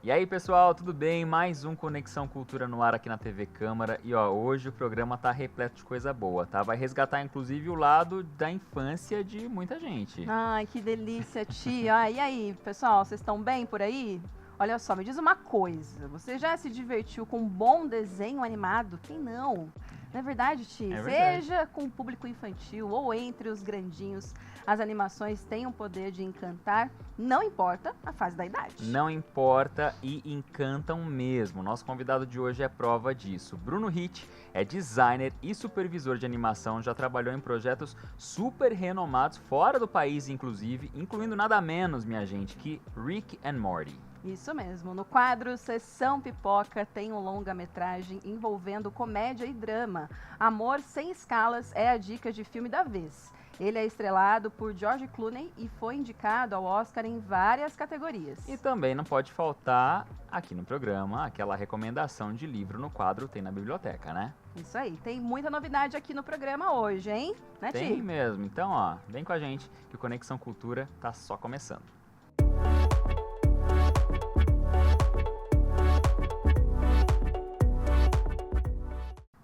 E aí, pessoal, tudo bem? Mais um Conexão Cultura no ar aqui na TV Câmara. E ó, hoje o programa tá repleto de coisa boa, tá? Vai resgatar inclusive o lado da infância de muita gente. Ai, que delícia, tia. E aí, pessoal, vocês estão bem por aí? Olha só, me diz uma coisa. Você já se divertiu com um bom desenho animado? Quem não? Não é verdade, tia? É verdade. Seja com o público infantil ou entre os grandinhos, as animações têm o poder de encantar, não importa a fase da idade. Não importa e encantam mesmo. Nosso convidado de hoje é prova disso. Bruno Hitch é designer e supervisor de animação, já trabalhou em projetos super renomados fora do país, inclusive, incluindo nada menos, minha gente, que Rick and Morty. Isso mesmo. No quadro Sessão Pipoca tem um longa-metragem envolvendo comédia e drama. Amor Sem Escalas é a dica de filme da vez. Ele é estrelado por George Clooney e foi indicado ao Oscar em várias categorias. E também não pode faltar aqui no programa aquela recomendação de livro no quadro Tem na Biblioteca, né? Isso aí, tem muita novidade aqui no programa hoje, hein? Né, Tem Ti? mesmo. Então, ó, vem com a gente que o Conexão Cultura tá só começando.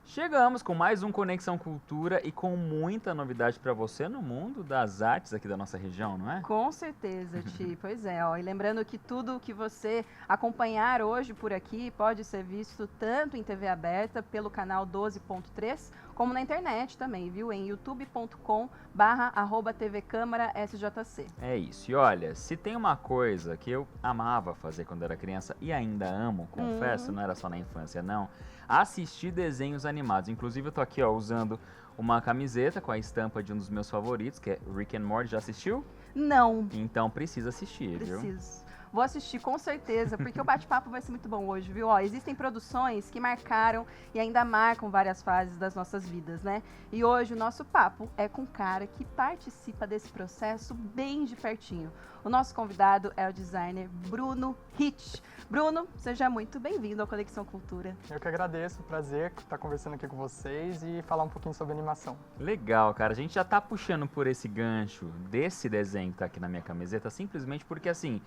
Chegamos com mais um Conexão Cultura e com muita novidade para você no mundo das artes aqui da nossa região, não é? Com certeza, Ti. Pois é, ó. E lembrando que tudo que você acompanhar hoje por aqui pode ser visto tanto em TV aberta pelo canal 12.3, como na internet também, viu? Em youtube.com/tvcâmarasjc. É isso. E olha, se tem uma coisa que eu amava fazer quando era criança e ainda amo, confesso, não era só na infância, não, assistir desenhos animados. Inclusive eu tô aqui, ó, usando uma camiseta com a estampa de um dos meus favoritos, que é Rick and Morty. Já assistiu? Não, Então precisa assistir, viu? preciso. Vou assistir com certeza, porque o bate-papo vai ser muito bom hoje, viu? Ó, existem produções que marcaram e ainda marcam várias fases das nossas vidas, né? E hoje o nosso papo é com um cara que participa desse processo bem de pertinho. O nosso convidado é o designer Bruno Hitch. Bruno, seja muito bem-vindo ao Conexão Cultura. Eu que agradeço, prazer estar conversando aqui com vocês e falar um pouquinho sobre animação. Legal, cara. A gente já tá puxando por esse gancho desse desenho que tá aqui na minha camiseta, simplesmente porque, assim,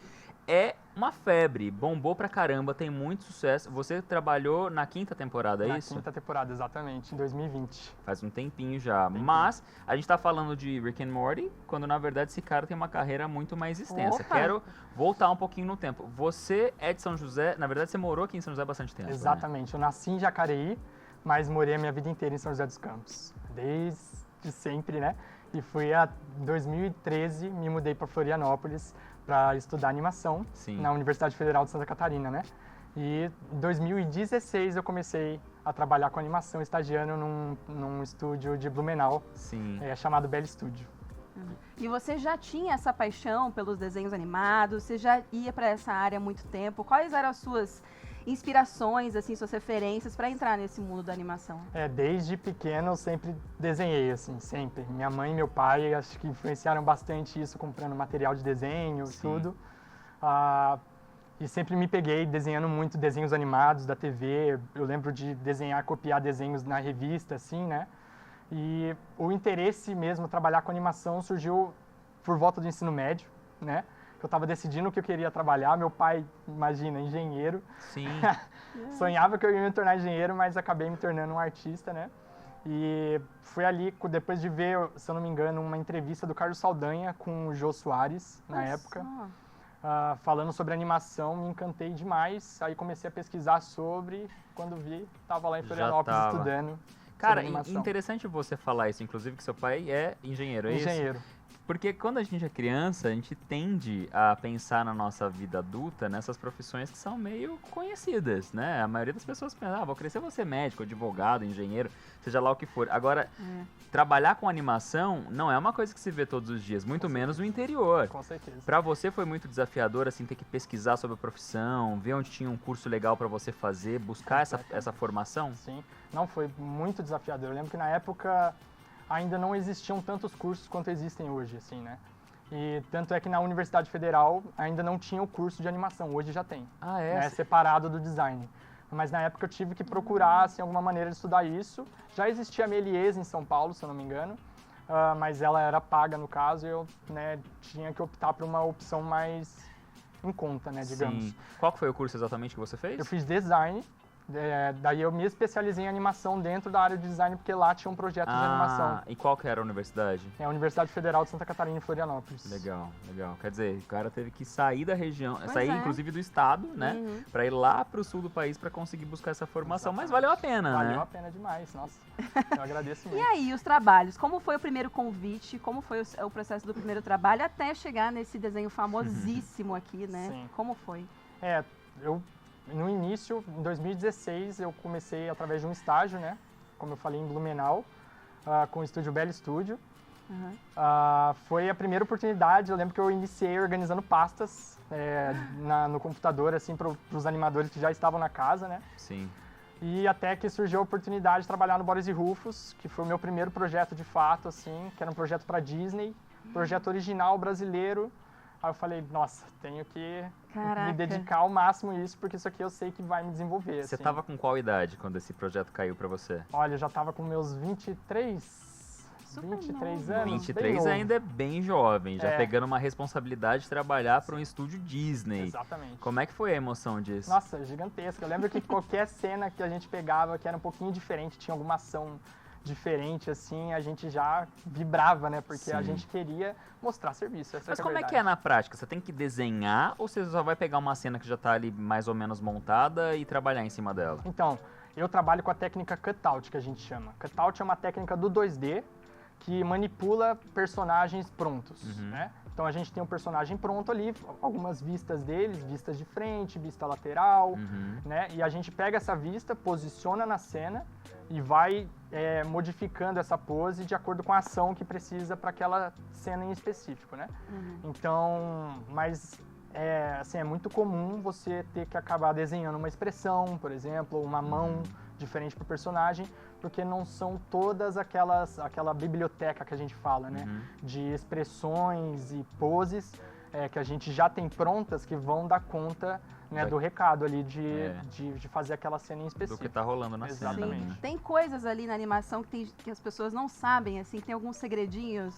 é uma febre, bombou pra caramba, tem muito sucesso. Você trabalhou na quinta temporada, é Na isso? quinta temporada, exatamente, em 2020. Faz um tempinho já. Mas a gente tá falando de Rick and Morty, quando na verdade esse cara tem uma carreira muito mais extensa. Opa! Quero voltar um pouquinho no tempo. Você é de São José, na verdade você morou aqui em São José há bastante tempo, né? Exatamente, eu nasci em Jacareí, mas morei a minha vida inteira em São José dos Campos, desde sempre, né? E fui a 2013, me mudei para Florianópolis para estudar animação Sim. na Universidade Federal de Santa Catarina, né? E em 2016 eu comecei a trabalhar com animação, estagiando num estúdio de Blumenau, Sim. chamado Bell Studio. E você já tinha essa paixão pelos desenhos animados? Você já ia para essa área há muito tempo? Quais eram as suas inspirações, assim, suas referências para entrar nesse mundo da animação? Desde pequeno eu sempre desenhei, assim, sempre. Minha mãe e meu pai acho que influenciaram bastante isso, comprando material de desenho e Sim. tudo. E sempre me peguei desenhando muito desenhos animados da TV. Eu lembro de desenhar, copiar desenhos na revista, assim, né? E o interesse mesmo, trabalhar com animação, surgiu por volta do ensino médio, né? Eu estava decidindo o que eu queria trabalhar. Meu pai, imagina, engenheiro. Sim. Sonhava que eu ia me tornar engenheiro, mas acabei me tornando um artista, né? E fui ali, depois de ver, se eu não me engano, uma entrevista do Carlos Saldanha com o Jô Soares, na Olha época, só. falando sobre animação, me encantei demais. Aí comecei a pesquisar sobre, quando vi, estava lá em Já Florianópolis tava. estudando Cara, sobre animação. interessante você falar isso, inclusive que seu pai é engenheiro, é isso? Engenheiro. Porque quando a gente é criança, a gente tende a pensar na nossa vida adulta nessas profissões que são meio conhecidas, né? A maioria das pessoas pensa, vou crescer, vou ser médico, advogado, engenheiro, seja lá o que for. Agora, trabalhar com animação não é uma coisa que se vê todos os dias, muito menos no interior. Com certeza. Pra você foi muito desafiador, assim, ter que pesquisar sobre a profissão, ver onde tinha um curso legal pra você fazer, buscar essa formação? Sim, não, foi muito desafiador. Eu lembro que na época ainda não existiam tantos cursos quanto existem hoje, assim, né? E tanto é que na Universidade Federal ainda não tinha o curso de animação, hoje já tem, Ah, é? né? Separado do design. Mas na época eu tive que procurar, assim, alguma maneira de estudar isso. Já existia a Melies em São Paulo, se eu não me engano, mas ela era paga no caso e eu, né, tinha que optar por uma opção mais em conta, né, digamos. Sim. Qual que foi o curso exatamente que você fez? Eu fiz design, daí eu me especializei em animação dentro da área de design, porque lá tinha um projeto de animação. E qual que era a universidade? É a Universidade Federal de Santa Catarina, em Florianópolis. Legal, legal. Quer dizer, o cara teve que sair da região, Pois sair é. inclusive do estado, né? Pra ir lá pro sul do país pra conseguir buscar essa formação. Mas valeu a pena, Valeu né? a pena demais, nossa. Eu agradeço E muito. aí, os trabalhos? Como foi o primeiro convite? Como foi o processo do primeiro trabalho até chegar nesse desenho famosíssimo aqui, né? Sim. Como foi? No início, em 2016, eu comecei através de um estágio, né? Como eu falei, em Blumenau, com o estúdio Bell Studio. Uhum. Foi a primeira oportunidade, eu lembro que eu iniciei organizando pastas no computador, assim, para os animadores que já estavam na casa, né? Sim. E até que surgiu a oportunidade de trabalhar no Boris e Rufus, que foi o meu primeiro projeto de fato, assim, que era um projeto para Disney, projeto original brasileiro. Aí eu falei, nossa, tenho que Caraca. me dedicar ao máximo a isso, porque isso aqui eu sei que vai me desenvolver. Você assim. tava com qual idade quando esse projeto caiu pra você? Olha, eu já tava com meus 23 Super 23 novo. anos. bem 23 novo. ainda é bem jovem, já É. pegando uma responsabilidade de trabalhar para um estúdio Disney. Exatamente. Como é que foi a emoção disso? Nossa, gigantesca. Eu lembro que qualquer cena que a gente pegava que era um pouquinho diferente, tinha alguma ação diferente, assim, a gente já vibrava, né? Porque a Sim. gente queria mostrar serviço. Essa Mas a como é verdade. que é na prática? Você tem que desenhar ou você só vai pegar uma cena que já tá ali mais ou menos montada e trabalhar em cima dela? Então, eu trabalho com a técnica cutout, que a gente chama. Cutout é uma técnica do 2D que manipula personagens prontos, né? Então a gente tem um personagem pronto ali, algumas vistas deles, vistas de frente, vista lateral, né? E a gente pega essa vista, posiciona na cena e vai modificando essa pose de acordo com a ação que precisa para aquela cena em específico, né? Então, mas assim, é muito comum você ter que acabar desenhando uma expressão, por exemplo, ou uma mão diferente para o personagem, porque não são todas aquela biblioteca que a gente fala, né? De expressões e poses que a gente já tem prontas que vão dar conta, né, do recado ali de fazer aquela cena em Do específico. que tá rolando na cena. Exatamente. né? Tem coisas ali na animação que as pessoas não sabem, assim, que tem alguns segredinhos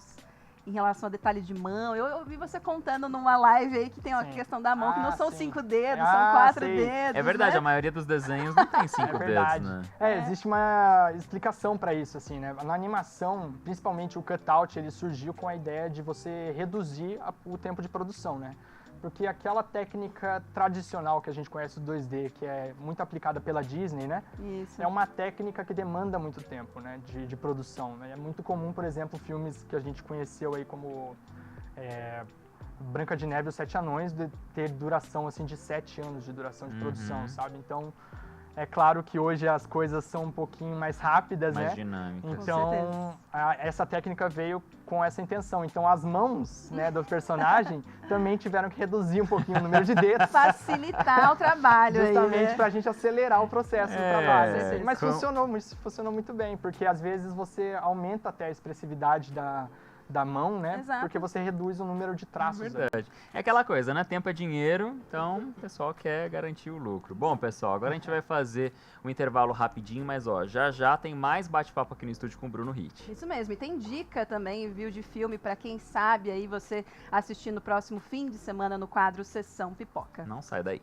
em relação a detalhe de mão. Eu ouvi você contando numa live aí que tem uma Sim. questão da mão, que não são sim. 5 dedos, Ah, são 4 sei. dedos. É verdade, né? a maioria dos desenhos não tem 5 É dedos, verdade. né? Existe uma explicação para isso, assim, né? Na animação, principalmente o cutout, ele surgiu com a ideia de você reduzir o tempo de produção, né? Porque aquela técnica tradicional que a gente conhece do 2D, que é muito aplicada pela Disney, né? Isso. É uma técnica que demanda muito tempo, né? De produção, né? É muito comum, por exemplo, filmes que a gente conheceu aí como Branca de Neve e os Sete Anões, de ter duração, assim, de 7 anos de duração de produção, sabe? Então, é claro que hoje as coisas são um pouquinho mais rápidas, Mais né? dinâmica. Então, essa técnica veio com essa intenção. Então, as mãos, né, do personagem também tiveram que reduzir um pouquinho o número de dedos. Facilitar o trabalho Justamente aí, né? para a gente acelerar o processo do trabalho. É, Mas com- funcionou muito bem, porque às vezes você aumenta até a expressividade da mão, né? Exato. Porque você reduz o número de traços. ali. Verdade. É aquela coisa, né? Tempo é dinheiro, então o pessoal quer garantir o lucro. Bom, pessoal, agora a gente vai fazer um intervalo rapidinho, mas ó, já já tem mais bate-papo aqui no estúdio com o Bruno Hit. Isso mesmo, e tem dica também, viu, de filme para quem sabe aí você assistir no próximo fim de semana no quadro Sessão Pipoca. Não sai daí.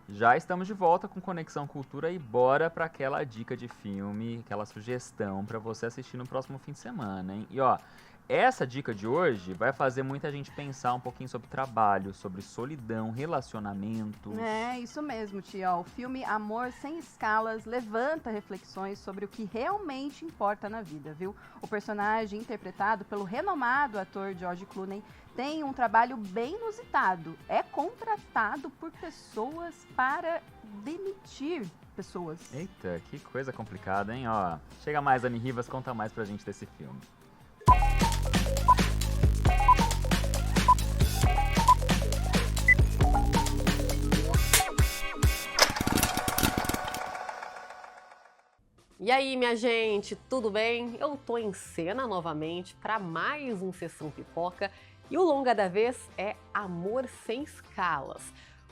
Já estamos de volta com Conexão Cultura e bora para aquela dica de filme, aquela sugestão para você assistir no próximo fim de semana, hein? E ó, essa dica de hoje vai fazer muita gente pensar um pouquinho sobre trabalho, sobre solidão, relacionamentos. É, isso mesmo, tia. O filme Amor Sem Escalas levanta reflexões sobre o que realmente importa na vida, viu? O personagem interpretado pelo renomado ator George Clooney tem um trabalho bem inusitado. É contratado por pessoas para demitir pessoas. Eita, que coisa complicada, hein? Ó, chega mais, Dani Rivas, conta mais pra gente desse filme. E aí, minha gente, tudo bem? Eu tô em cena novamente para mais um Sessão Pipoca e o longa da vez é Amor Sem Escalas.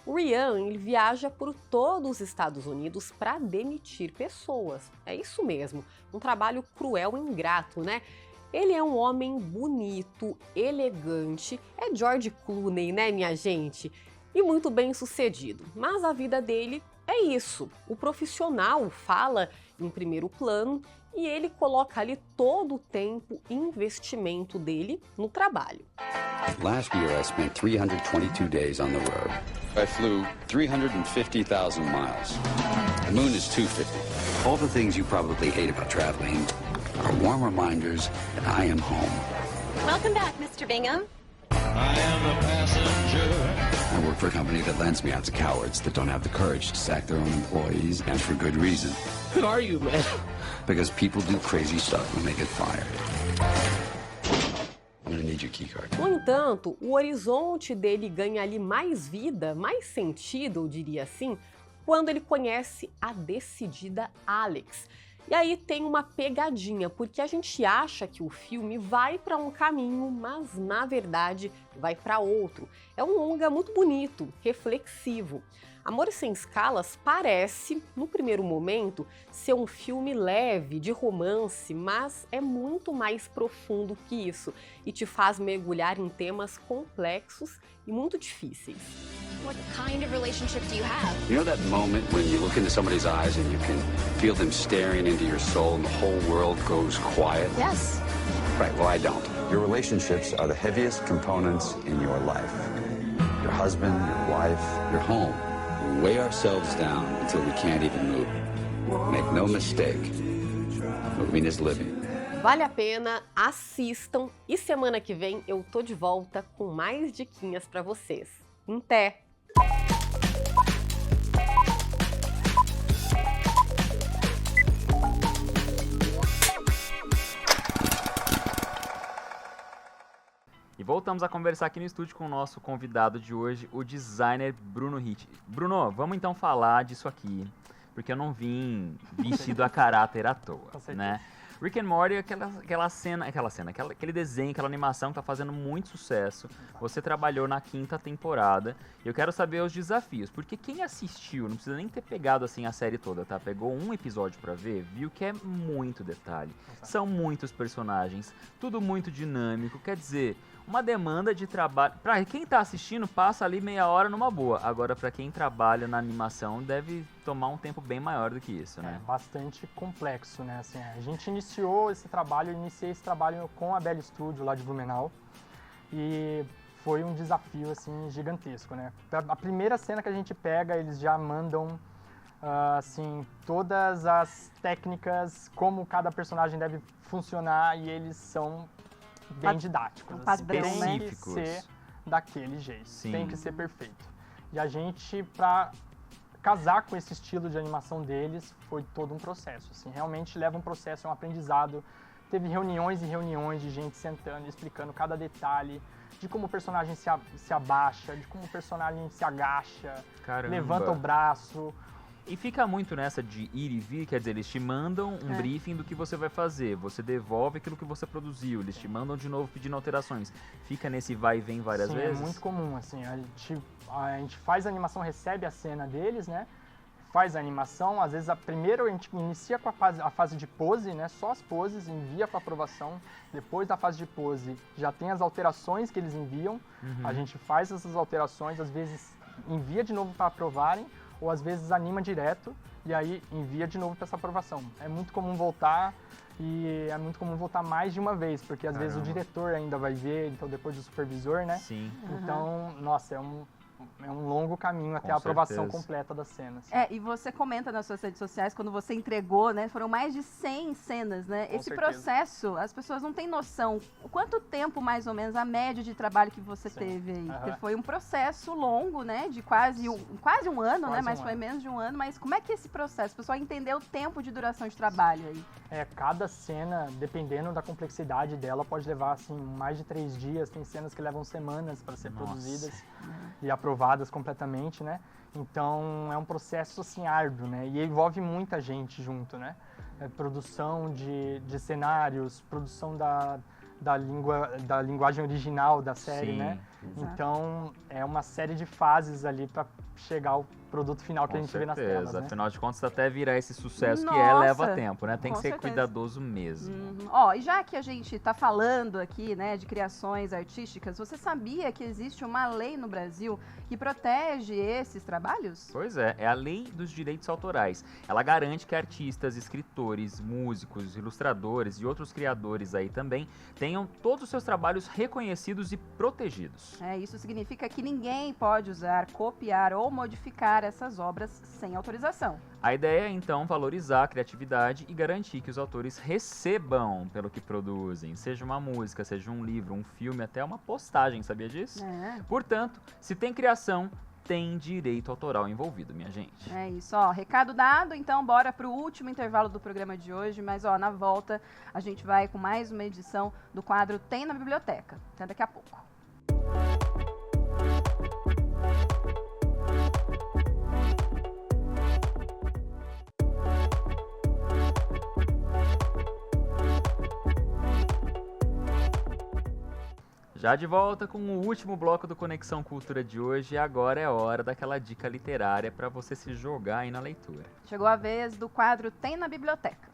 O Ryan, ele viaja por todos os Estados Unidos para demitir pessoas. É isso mesmo, um trabalho cruel e ingrato, né? Ele é um homem bonito, elegante, é George Clooney, né, minha gente? E muito bem sucedido. Mas a vida dele é isso. O profissional fala em primeiro plano e ele coloca ali todo o tempo e investimento dele no trabalho. Last year, I spent 322 days on the road. I flew 350,000 miles. The moon is 250. All the things you probably hate about traveling are warm reminders that I am home. Welcome back, Mr. Bingham. I am the passenger. I work for a company that lends me out to cowards that don't have the courage to sack their own employees, and for good reason. Who are you, man? Because people do crazy stuff when they get fired. I'm gonna need your key card. No entanto, o horizonte dele ganha ali mais vida, mais sentido, eu diria assim, quando ele conhece a decidida Alex. E aí tem uma pegadinha, porque a gente acha que o filme vai para um caminho, mas na verdade vai para outro. É um longa muito bonito, reflexivo. Amores Sem Escalas parece, no primeiro momento, ser um filme leve, de romance, mas é muito mais profundo que isso e te faz mergulhar em temas complexos e muito difíceis. What kind of relationship do you have? You know that moment when you look into somebody's eyes and you can feel them staring into your soul and the whole world goes quiet? Yes. Right, well, I don't. Your relationships are the heaviest components in your life. Your husband, your wife, your home. We weigh ourselves down until we can't even move. Make no mistake, moving is living. Vale a pena, assistam e semana que vem eu tô de volta com mais diquinhas pra vocês. Até! E voltamos a conversar aqui no estúdio com o nosso convidado de hoje, o designer Bruno Hitch. Bruno, vamos então falar disso aqui, porque eu não vim vestido a caráter à toa, né? Rick and Morty, aquele desenho, aquela animação que tá fazendo muito sucesso. Você trabalhou na 5ª temporada. E eu quero saber os desafios, porque quem assistiu, não precisa nem ter pegado assim a série toda, tá? Pegou um episódio pra ver, viu que é muito detalhe. São muitos personagens, tudo muito dinâmico, quer dizer, uma demanda de trabalho. Pra quem tá assistindo, passa ali meia hora numa boa. Agora, pra quem trabalha na animação, deve tomar um tempo bem maior do que isso, né? É bastante complexo, né? Assim, a gente iniciei esse trabalho com a Bell Studio lá de Blumenau. E foi um desafio, assim, gigantesco, né? A primeira cena que a gente pega, eles já mandam, assim, todas as técnicas, como cada personagem deve funcionar, e eles são bem didáticos, um padrão, assim, tem que ser daquele jeito, tem que ser perfeito. E a gente, pra casar com esse estilo de animação deles, foi todo um processo, assim, realmente leva um processo, é um aprendizado. Teve reuniões e reuniões de gente sentando, explicando cada detalhe, de como o personagem se abaixa, de como o personagem se agacha, levanta o braço. E fica muito nessa de ir e vir, quer dizer, eles te mandam um briefing do que você vai fazer, você devolve aquilo que você produziu, eles te mandam de novo pedindo alterações. Fica nesse vai e vem várias vezes? Sim, é muito comum, assim, a gente faz a animação, recebe a cena deles, né, faz a animação, às vezes primeiro a gente inicia com a fase de pose, né, só as poses, envia para aprovação, depois da fase de pose já tem as alterações que eles enviam, a gente faz essas alterações, às vezes envia de novo para aprovarem, ou às vezes anima direto e aí envia de novo para essa aprovação. É muito comum voltar e é muito comum voltar mais de uma vez, porque às vezes o diretor ainda vai ver, então depois do supervisor, né? Sim. Então, nossa, é um longo caminho até a aprovação completa das cenas. E você comenta nas suas redes sociais, quando você entregou, né, foram mais de 100 cenas, né? Com Esse certeza. processo, as pessoas não têm noção. Quanto tempo, mais ou menos, a média de trabalho que você teve aí? Porque foi um processo longo, né, de quase um ano, né? Mas foi menos de um ano. Mas como é que é esse processo? O pessoal entendeu o tempo de duração de trabalho aí? Cada cena, dependendo da complexidade dela, pode levar, assim, mais de 3 dias. Tem cenas que levam semanas para ser produzidas e aprovadas completamente, né? Então, é um processo, assim, árduo, né? E envolve muita gente junto, né? Produção de cenários, produção da linguagem original da série, né? Exato. Então, é uma série de fases ali para chegar ao produto final que a gente vê nas telas, né? Afinal de contas, até virar esse sucesso que Nossa, leva tempo, né? Tem que com ser certeza. cuidadoso mesmo. Ó, e já que a gente tá falando aqui, né, de criações artísticas, você sabia que existe uma lei no Brasil que protege esses trabalhos? Pois é a lei dos direitos autorais. Ela garante que artistas, escritores, músicos, ilustradores e outros criadores aí também tenham todos os seus trabalhos reconhecidos e protegidos. Isso significa que ninguém pode usar, copiar ou modificar essas obras sem autorização. A ideia é, então, valorizar a criatividade e garantir que os autores recebam pelo que produzem, seja uma música, seja um livro, um filme, até uma postagem, sabia disso? Portanto, se tem criação, tem direito autoral envolvido, minha gente. É isso, ó, recado dado, então bora pro último intervalo do programa de hoje, mas ó, na volta a gente vai com mais uma edição do quadro Tem na Biblioteca. Até daqui a pouco. Já de volta com o último bloco do Conexão Cultura de hoje, e agora é hora daquela dica literária para você se jogar aí na leitura. Chegou a vez do quadro Tem na Biblioteca.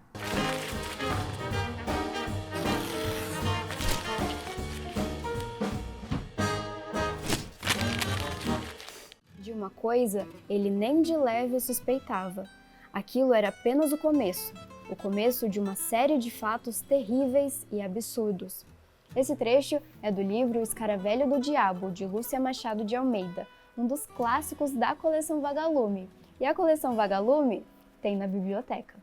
De uma coisa, ele nem de leve suspeitava. Aquilo era apenas o começo de uma série de fatos terríveis e absurdos. Esse trecho é do livro O Escaravelho do Diabo, de Lúcia Machado de Almeida, um dos clássicos da coleção Vagalume. E a coleção Vagalume tem na biblioteca.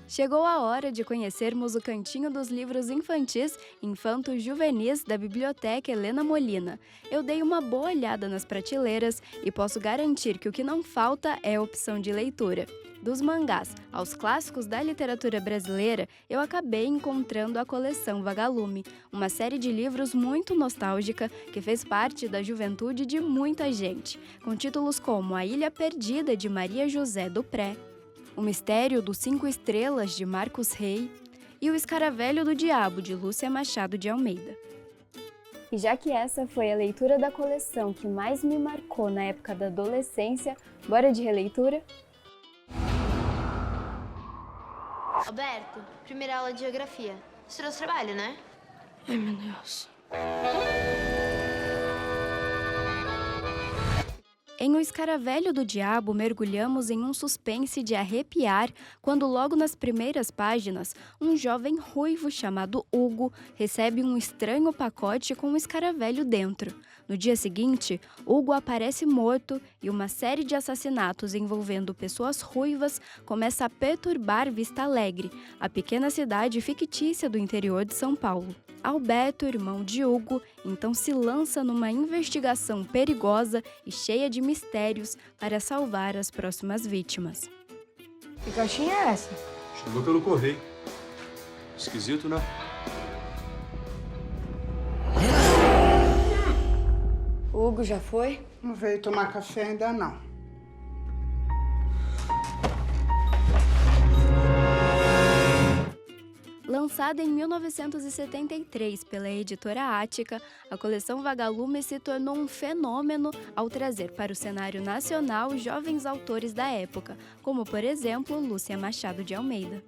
Chegou a hora de conhecermos o cantinho dos livros infantis infanto-juvenis da Biblioteca Helena Molina. Eu dei uma boa olhada nas prateleiras e posso garantir que o que não falta é opção de leitura. Dos mangás aos clássicos da literatura brasileira, eu acabei encontrando a coleção Vagalume, uma série de livros muito nostálgica que fez parte da juventude de muita gente, com títulos como A Ilha Perdida, de Maria José Dupré, O Mistério dos 5 Estrelas, de Marcos Rey, e O Escaravelho do Diabo, de Lúcia Machado de Almeida. E já que essa foi a leitura da coleção que mais me marcou na época da adolescência, bora de releitura? Alberto, primeira aula de geografia. Você trouxe trabalho, né? Ai, meu Deus. Em O Escaravelho do Diabo, mergulhamos em um suspense de arrepiar quando logo nas primeiras páginas, um jovem ruivo chamado Hugo recebe um estranho pacote com um escaravelho dentro. No dia seguinte, Hugo aparece morto e uma série de assassinatos envolvendo pessoas ruivas começa a perturbar Vista Alegre, a pequena cidade fictícia do interior de São Paulo. Alberto, irmão de Hugo, então se lança numa investigação perigosa e cheia de mistérios para salvar as próximas vítimas. Que caixinha é essa? Chegou pelo correio. Esquisito, né? O Hugo já foi? Não veio tomar café ainda não. Lançada em 1973 pela editora Ática, a coleção Vagalume se tornou um fenômeno ao trazer para o cenário nacional jovens autores da época, como, por exemplo, Lúcia Machado de Almeida.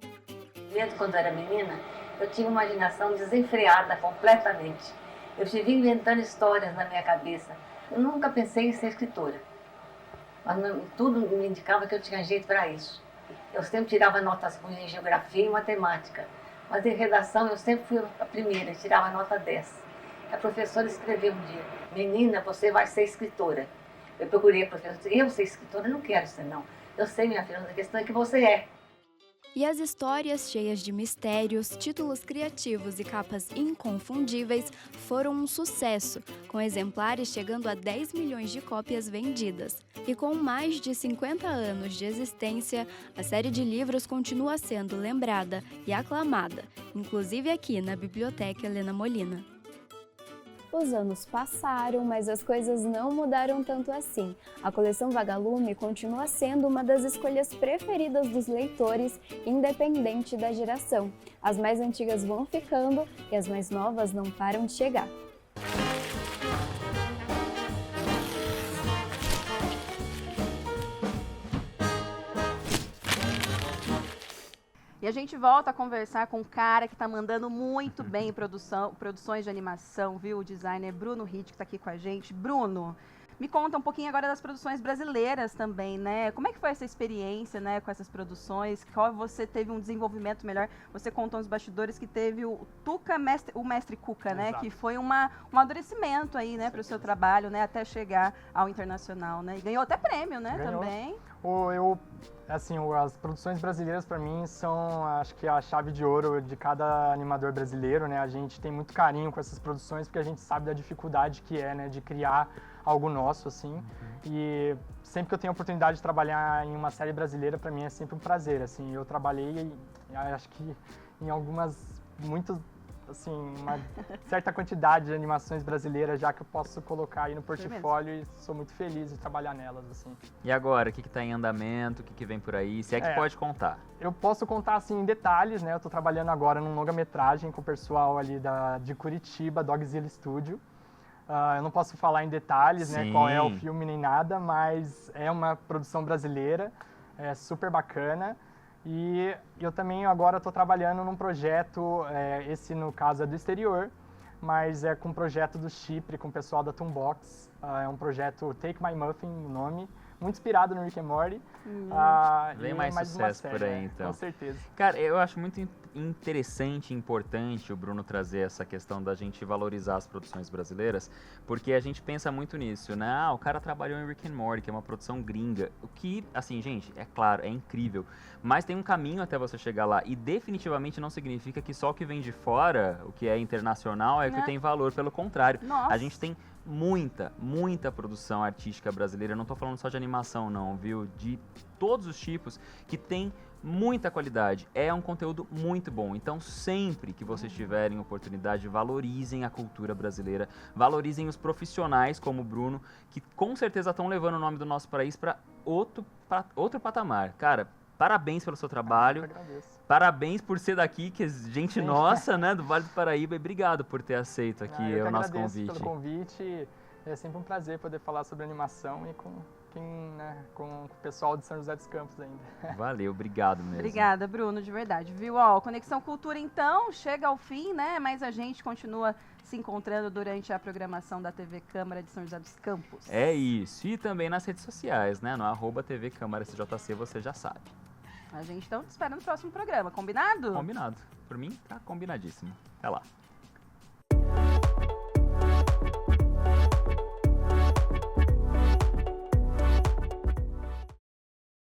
Desde quando eu era menina, eu tinha uma imaginação desenfreada completamente. Eu vivia inventando histórias na minha cabeça. Eu nunca pensei em ser escritora, mas tudo me indicava que eu tinha jeito para isso. Eu sempre tirava notas ruins em geografia e matemática, mas em redação eu sempre fui a primeira, tirava nota 10. A professora escreveu um dia: menina, você vai ser escritora. Eu procurei a professora: eu ser escritora? Eu não quero ser, não. Eu sei, minha filha, mas a questão é que você é. E as histórias cheias de mistérios, títulos criativos e capas inconfundíveis foram um sucesso, com exemplares chegando a 10 milhões de cópias vendidas. E com mais de 50 anos de existência, a série de livros continua sendo lembrada e aclamada, inclusive aqui na Biblioteca Helena Molina. Os anos passaram, mas as coisas não mudaram tanto assim. A coleção Vagalume continua sendo uma das escolhas preferidas dos leitores, independente da geração. As mais antigas vão ficando e as mais novas não param de chegar. E a gente volta a conversar com um cara que tá mandando muito bem em produções de animação, viu? O designer Bruno Ritt, que tá aqui com a gente. Bruno, me conta um pouquinho agora das produções brasileiras também, né? Como é que foi essa experiência, né, com essas produções? Qual você teve um desenvolvimento melhor? Você contou nos bastidores que teve o Mestre Cuca, né? Exato. Que foi um amadurecimento aí, né, para o seu trabalho, né, até chegar ao internacional, né? E ganhou até prêmio, né, Ganhou. também. As produções brasileiras para mim são, acho que a chave de ouro de cada animador brasileiro, né? A gente tem muito carinho com essas produções porque a gente sabe da dificuldade que é, né, de criar algo nosso, assim. E sempre que eu tenho a oportunidade de trabalhar em uma série brasileira, para mim é sempre um prazer, assim. Eu trabalhei, acho que em uma certa quantidade de animações brasileiras já que eu posso colocar aí no portfólio e sou muito feliz de trabalhar nelas, assim. E agora, o que tá em andamento, o que vem por aí? Se é que pode contar. Eu posso contar, assim, em detalhes, né? Eu tô trabalhando agora num longa-metragem com o pessoal ali de Curitiba, Dogzilla Studio. Eu não posso falar em detalhes, né, qual é o filme nem nada, mas é uma produção brasileira, é super bacana. E eu também agora estou trabalhando num projeto, esse no caso é do exterior, mas é com um projeto do Chipre, com o pessoal da Toonbox. É um projeto Take My Muffin, o nome, muito inspirado no Rick and Morty. Vem mais sucesso série, por aí, então. Com certeza. Cara, eu acho muito interessante e importante o Bruno trazer essa questão da gente valorizar as produções brasileiras, porque a gente pensa muito nisso, né? O cara trabalhou em Rick and Morty, que é uma produção gringa, o que, assim, gente, é claro, é incrível, mas tem um caminho até você chegar lá, e definitivamente não significa que só o que vem de fora, o que é internacional, é o que tem valor, pelo contrário. Nossa. A gente tem muita produção artística brasileira, não tô falando só de animação não, viu? De todos os tipos, que tem muita qualidade, é um conteúdo muito bom. Então, sempre que vocês tiverem oportunidade, valorizem a cultura brasileira, valorizem os profissionais como o Bruno, que com certeza estão levando o nome do nosso país para outro patamar. Cara, parabéns pelo seu trabalho, Eu agradeço. parabéns por ser daqui, que é gente nossa, né, do Vale do Paraíba, e obrigado por ter aceito aqui o nosso convite. Pelo convite, é sempre um prazer poder falar sobre animação e com o pessoal de São José dos Campos ainda. Valeu, obrigado mesmo. Obrigada, Bruno, de verdade, viu? Ó, Conexão Cultura, então, chega ao fim, né? Mas a gente continua se encontrando durante a programação da TV Câmara de São José dos Campos. É isso. E também nas redes sociais, né? No @TV Câmara SJC, você já sabe. A gente então te espera no próximo programa, combinado? Combinado. Por mim, tá combinadíssimo. Até lá.